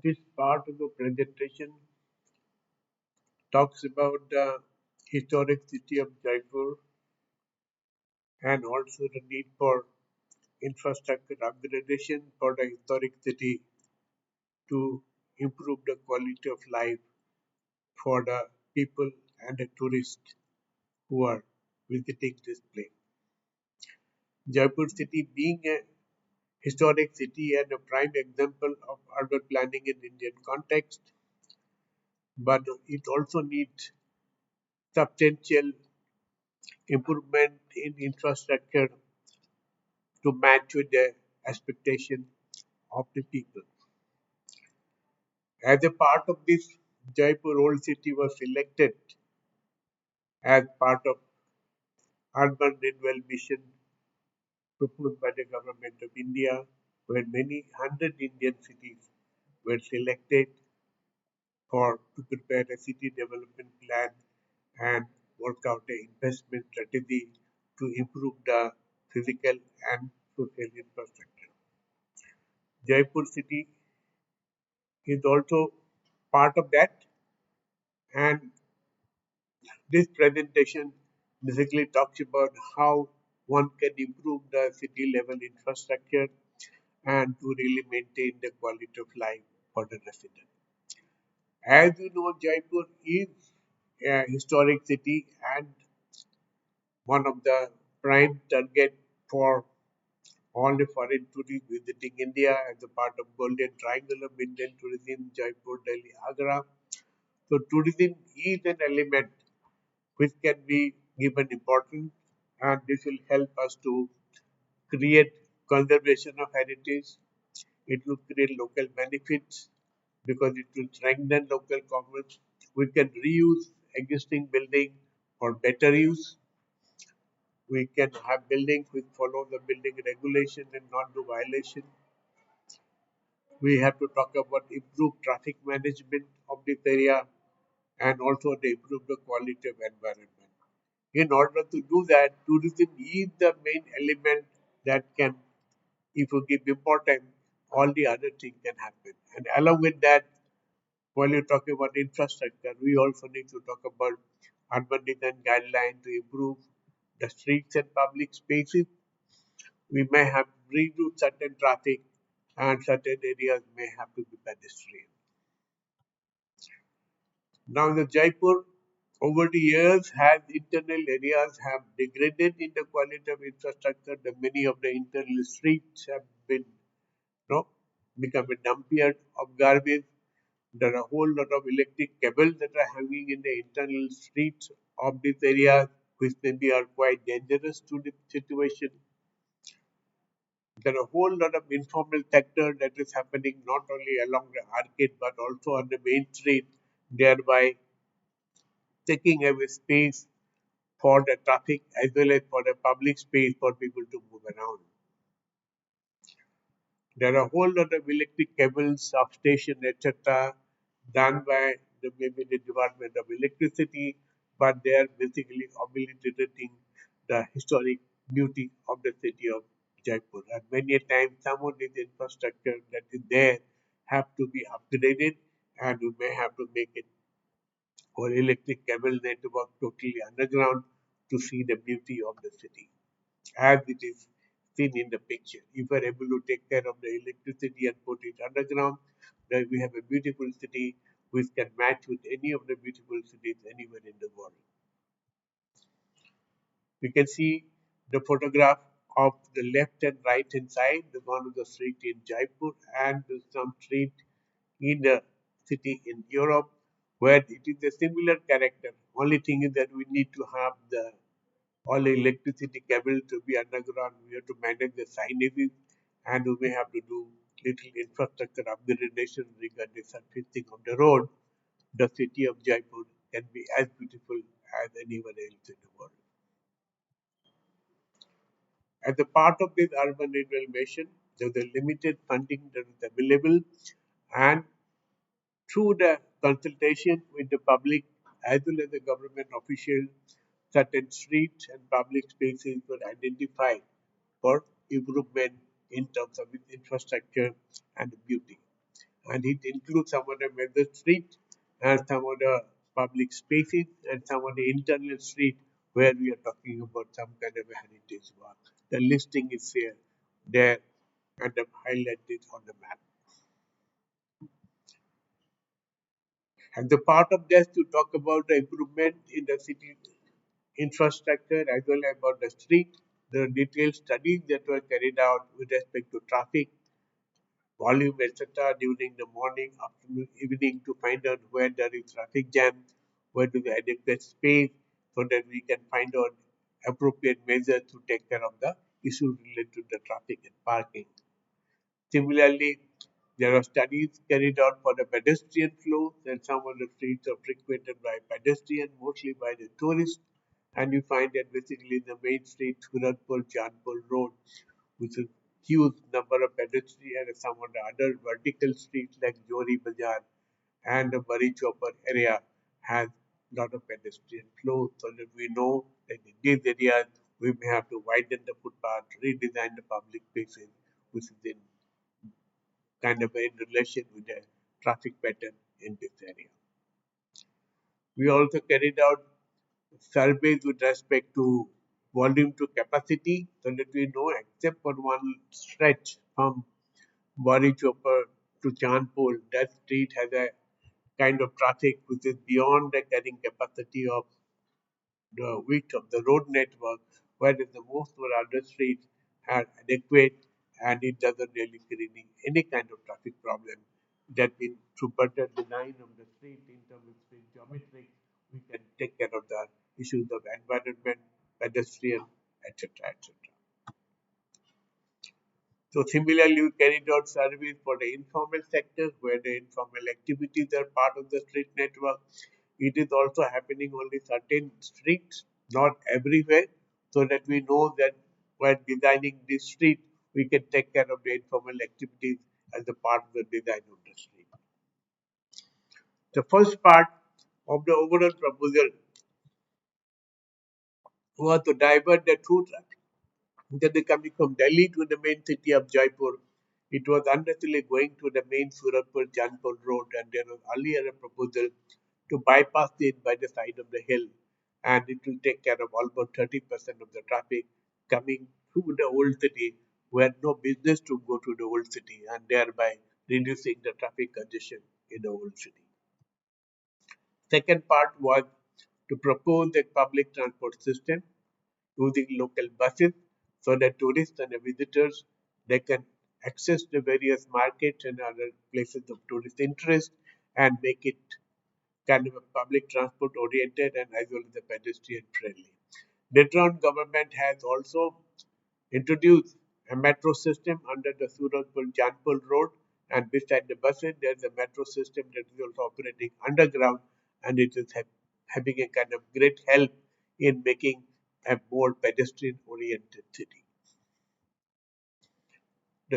This part of the presentation talks about the historic city of Jaipur and also the need for infrastructure upgradation for the historic city to improve the quality of life for the people and the tourists who are visiting this place. Jaipur city being a historic city and a prime example of urban planning in Indian context, but it also needs substantial improvement in infrastructure to match with the expectation of the people. As a part of this, Jaipur Old City was selected as part of urban renewal mission proposed by the government of India, where many hundred Indian cities were selected for to prepare a city development plan and work out an investment strategy to improve the physical and social infrastructure. Jaipur city is also part of that, and this presentation basically talks about how one can improve the city level infrastructure and to really maintain the quality of life for the resident. As you know, Jaipur is a historic city and one of the prime target for all the foreign tourists visiting India as a part of Golden Triangle of Indian tourism, Jaipur, Delhi, Agra. So tourism is an element which can be given importance, and this will help us to create conservation of heritage. It will create local benefits because it will strengthen local commerce. We can reuse existing building for better use. We can have buildings which follow the building regulation and not do violation. We have to talk about improved traffic management of this area and also to improve the quality of environment. In order to do that, tourism is the main element that can, if you give importance, all the other things can happen. And along with that, while you talk about infrastructure, we also need to talk about urban design guidelines to improve the streets and public spaces. We may have redo certain traffic and certain areas may have to be pedestrian. Now the Jaipur over the years has internal areas have degraded in the quality of infrastructure. The many of the internal streets have been know, become a dump of garbage. There are a whole lot of electric cables that are hanging in the internal streets of this area, which maybe are quite dangerous to the situation. There are a whole lot of informal sector that is happening not only along the arcade but also on the main street, thereby taking away space for the traffic as well as for the public space for people to move around. There are a whole lot of electric cables, substation, etc., done by maybe the Department of Electricity, but they are basically obliterating the historic beauty of the city of Jaipur. And many a times, some of this infrastructure that is there have to be upgraded, and we may have to make it or electric cable network totally underground to see the beauty of the city as it is seen in the picture. If we are able to take care of the electricity and put it underground, then we have a beautiful city which can match with any of the beautiful cities anywhere in the world. We can see the photograph of the left and right hand side, the one of the street in Jaipur and some street in the city in Europe where it is a similar character. Only thing is that we need to have the all electricity cable to be underground. We have to manage the signages and we may have to do little infrastructure upgradation regarding the surfacing of the road. The city of Jaipur can be as beautiful as anyone else in the world. As a part of this urban renewal mission, there is a limited funding that is available and through the consultation with the public as well as the government officials, certain streets and public spaces were identified for improvement in terms of its infrastructure and beauty. and it includes some of the major streets and some of the public spaces and some of the internal street where we are talking about some kind of a heritage work. The listing is here, there, and I'm highlighted on the map. And the part of this to talk about the improvement in the city infrastructure as well as about the street, the detailed studies that were carried out with respect to traffic, volume, etc. during the morning, afternoon, evening to find out where there is traffic jam, where to the adequate space so that we can find out appropriate measures to take care of the issues related to the traffic and parking. Similarly, there are studies carried out for the pedestrian flow, and some of the streets are frequented by pedestrians, mostly by the tourists. And you find that basically the main street, Suratpur Chandpur Road, which is huge number of pedestrians, and some of the other vertical streets like Jori Bazaar and the Bari Chopper area has lot of pedestrian flow, so that we know that in these areas we may have to widen the footpath, redesign the public spaces, which is in kind of in relation with the traffic pattern in this area. We also carried out surveys with respect to volume to capacity so that we know except for one stretch from Bari Chopper to Chandpur, that street has a kind of traffic which is beyond the carrying capacity of the width of the road network, whereas the most of other streets are adequate and it doesn't really create any kind of traffic problem. That means through better design of the street in terms of street geometry, we can take care of the issues of environment, pedestrian, etc. etc. So similarly, we carried out surveys for the informal sector where the informal activities are part of the street network. It is also happening only certain streets, not everywhere, so that we know that while designing this street, we can take care of the informal activities as a part of the design of the street. The first part of the overall proposal was to divert the through traffic that they coming from Delhi to the main city of Jaipur. It was unnecessarily going to the main Suratpur Janpur road, and there was earlier a proposal to bypass it by the side of the hill, and it will take care of almost 30% of the traffic coming through the old city, where no business to go to the old city, and thereby reducing the traffic congestion in the old city. Second part was to propose a public transport system using local buses so that tourists and the visitors they can access the various markets and other places of tourist interest and make it kind of a public transport oriented and as well as the pedestrian friendly. Later on, government has also introduced a metro system under the Suratpur Janpur road, and beside the buses there's a metro system that is also operating underground, and it is having a kind of great help in making a more pedestrian oriented city.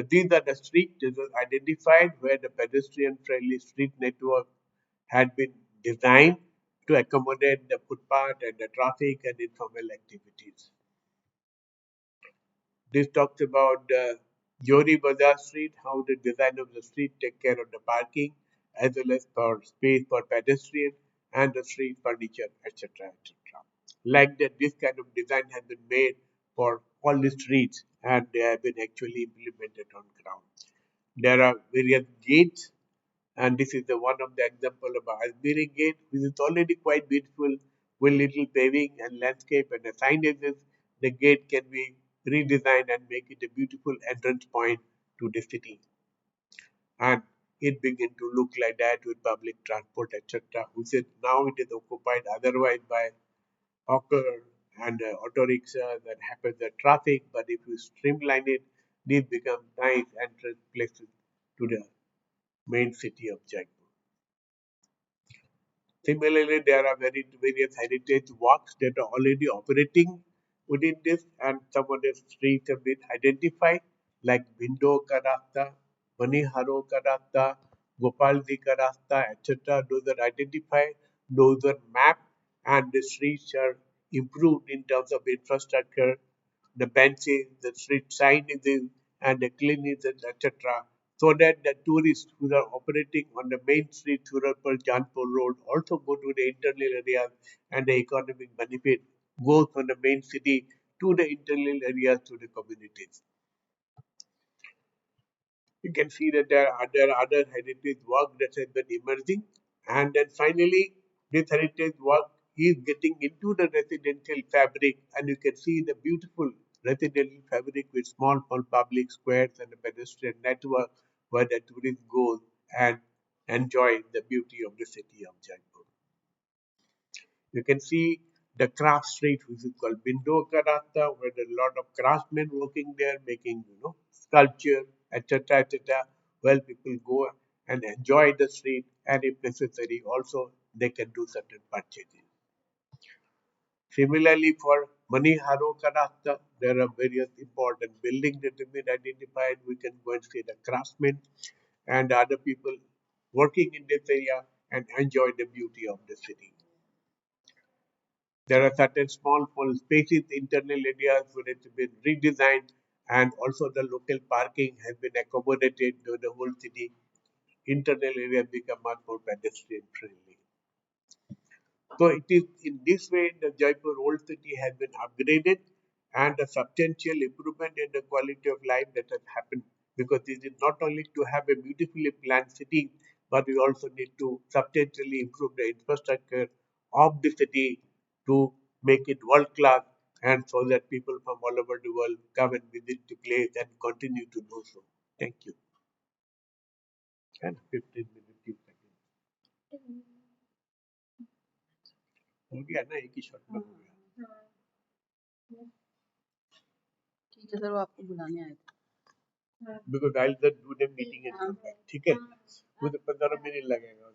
These are the streets that was identified where the pedestrian friendly street network had been designed to accommodate the footpath and the traffic and informal activities. This talks about the Jori Bazaar Street, how the design of the street take care of the parking as well as for space for pedestrian and the street furniture, etc. etc. Like that, this kind of design has been made for all the streets and they have been actually implemented on ground. There are various gates, and this is the one of the example of Asmiri Gate, which is already quite beautiful with little paving and landscape and the signages. The gate can be redesigned and make it a beautiful entrance point to the city. And it began to look like that with public transport, etc. Which is now it is occupied otherwise by hawker and auto rickshaws and happens the traffic. But if you streamline it, these become nice entrance places to the main city of Jaipur. Similarly, there are various heritage walks that are already operating within this, and some of the streets have been identified, like Bindo Ka Rasta, Maniharo Ka Rasta, Gopalji Ka Rasta, etc. Those are identified, those are mapped, and the streets are improved in terms of infrastructure, the benches, the street signage, and the cleanliness, etc. so that the tourists who are operating on the main street, Surapur, Janpur Road, also go to the internal areas and the economic benefit goes from the main city to the internal areas to the communities. You can see that there are other heritage work that has been emerging. And then finally, this heritage work is getting into the residential fabric, and you can see the beautiful residential fabric with small public squares and a pedestrian network where the tourists go and enjoy the beauty of the city of Jaipur. You can see the craft street, which is called Bindo Karata, where there are a lot of craftsmen working there, making sculpture, etc., etc. Well, people go and enjoy the street, and if necessary, also they can do certain purchases. Similarly, for Maniharo Karata, there are various important buildings that have been identified. We can go and see the craftsmen and other people working in this area and enjoy the beauty of the city. There are certain small spaces, internal areas where it's been redesigned, and also the local parking has been accommodated to the whole city. Internal area become much more pedestrian friendly. So it is in this way the Jaipur old city has been upgraded and a substantial improvement in the quality of life that has happened because it is not only to have a beautifully planned city, but we also need to substantially improve the infrastructure of the city to make it world class and so that people from all over the world come and visit the place and continue to do so. Thank you. And 15 minutes. हो गया ना एक ही shot में हो गया ठीक है sir वो आपको बुलाने आए थे because I'll just do the meeting and come back. ठीक है मुझे 15 मिनट लगेगा